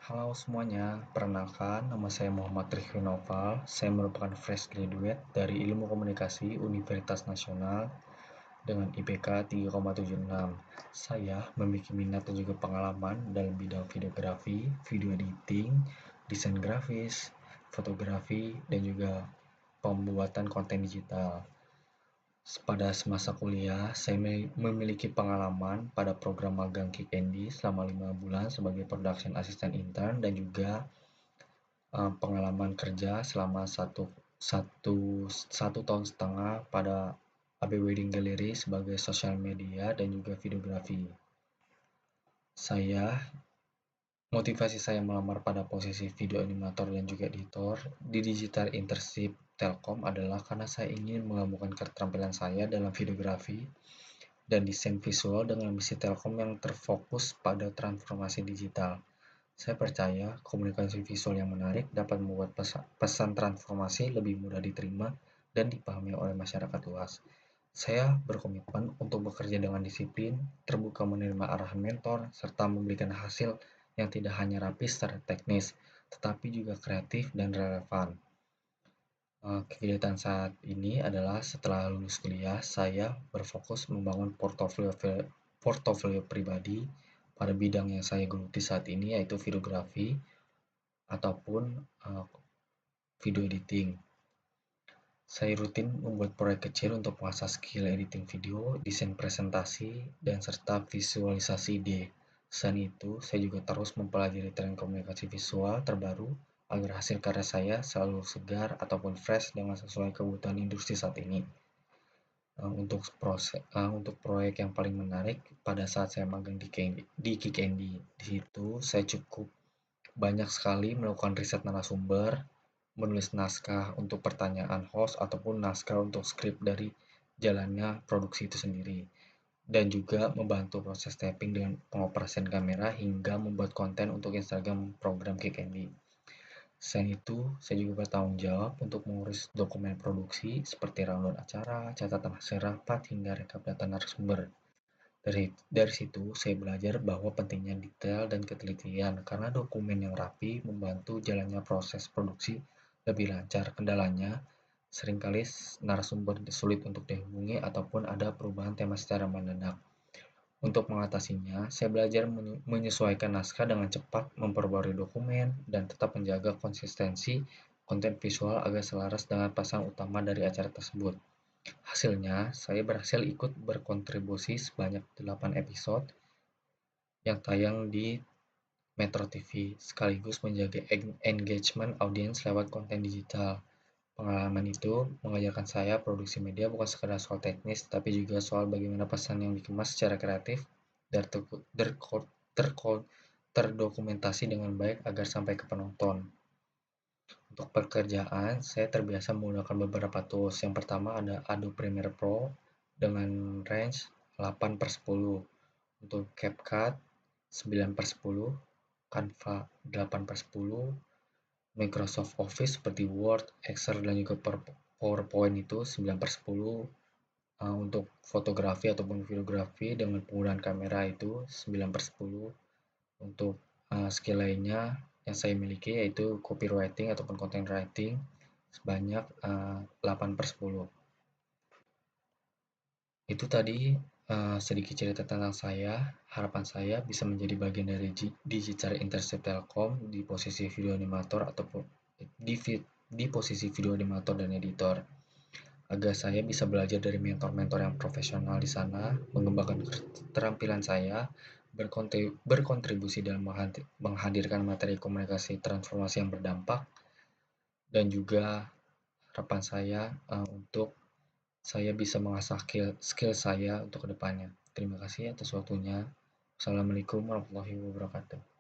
Halo semuanya, perkenalkan nama saya Muhammad Rifki Noval. Saya merupakan fresh graduate dari Ilmu Komunikasi Universitas Nasional dengan IPK 3,76. Saya memiliki minat dan juga pengalaman dalam bidang videografi, video editing, desain grafis, fotografi, dan juga pembuatan konten digital. Pada semasa kuliah, saya memiliki pengalaman pada program magang Kick&D selama 5 bulan sebagai production assistant intern dan juga pengalaman kerja selama satu tahun setengah pada AB Wedding Gallery sebagai social media dan juga videografi. Motivasi saya melamar pada posisi video animator dan juga editor di Digital Internship Telkom adalah karena saya ingin menggabungkan keterampilan saya dalam videografi dan desain visual dengan misi Telkom yang terfokus pada transformasi digital. Saya percaya komunikasi visual yang menarik dapat membuat pesan transformasi lebih mudah diterima dan dipahami oleh masyarakat luas. Saya berkomitmen untuk bekerja dengan disiplin, terbuka menerima arahan mentor, serta memberikan hasil yang tidak hanya rapi secara teknis, tetapi juga kreatif dan relevan. Kegiatan saat ini adalah setelah lulus kuliah, saya berfokus membangun portofolio pribadi pada bidang yang saya geluti saat ini, yaitu videografi ataupun video editing. Saya rutin membuat proyek kecil untuk mengasah skill editing video, desain presentasi, dan serta visualisasi ide. Selain itu, saya juga terus mempelajari tren komunikasi visual terbaru agar hasil karya saya selalu segar ataupun fresh dengan sesuai kebutuhan industri saat ini. Untuk proyek yang paling menarik pada saat saya magang di Kick&D, di situ saya cukup banyak sekali melakukan riset narasumber, menulis naskah untuk pertanyaan host ataupun naskah untuk skrip dari jalannya produksi itu sendiri, dan juga membantu proses tapping dengan pengoperasian kamera hingga membuat konten untuk Instagram program Kick&D. Selain itu, saya juga bertanggung jawab untuk mengurus dokumen produksi seperti rundown acara, catatan hasil rapat, hingga rekap data narasumber. Dari situ, saya belajar bahwa pentingnya detail dan ketelitian karena dokumen yang rapi membantu jalannya proses produksi lebih lancar. Kendalanya, seringkali narasumber sulit untuk dihubungi ataupun ada perubahan tema secara mendadak. Untuk mengatasinya, saya belajar menyesuaikan naskah dengan cepat, memperbarui dokumen, dan tetap menjaga konsistensi konten visual agar selaras dengan pesan utama dari acara tersebut. Hasilnya, saya berhasil ikut berkontribusi sebanyak 8 episode yang tayang di Metro TV, sekaligus menjaga engagement audiens lewat konten digital. Pengalaman itu mengajarkan saya produksi media bukan sekedar soal teknis, tapi juga soal bagaimana pesan yang dikemas secara kreatif dan terdokumentasi dengan baik agar sampai ke penonton. Untuk pekerjaan, saya terbiasa menggunakan beberapa tools. Yang pertama ada Adobe Premiere Pro dengan range 8/10, untuk CapCut 9/10, Canva 8/10, Microsoft Office seperti Word, Excel, dan juga PowerPoint itu 9/10, untuk fotografi ataupun videografi dengan penggunaan kamera itu 9/10, untuk skill lainnya yang saya miliki yaitu copywriting ataupun content writing sebanyak 8/10. Itu tadi sedikit cerita tentang saya. Harapan saya bisa menjadi bagian dari Digital Internship Telkom di posisi video animator ataupun di posisi video animator dan editor, agar saya bisa belajar dari mentor-mentor yang profesional di sana, mengembangkan keterampilan saya, berkontribusi dalam menghadirkan materi komunikasi transformasi yang berdampak, dan juga harapan saya untuk saya bisa mengasah skill saya untuk kedepannya. Terima kasih atas waktunya. Assalamualaikum warahmatullahi wabarakatuh.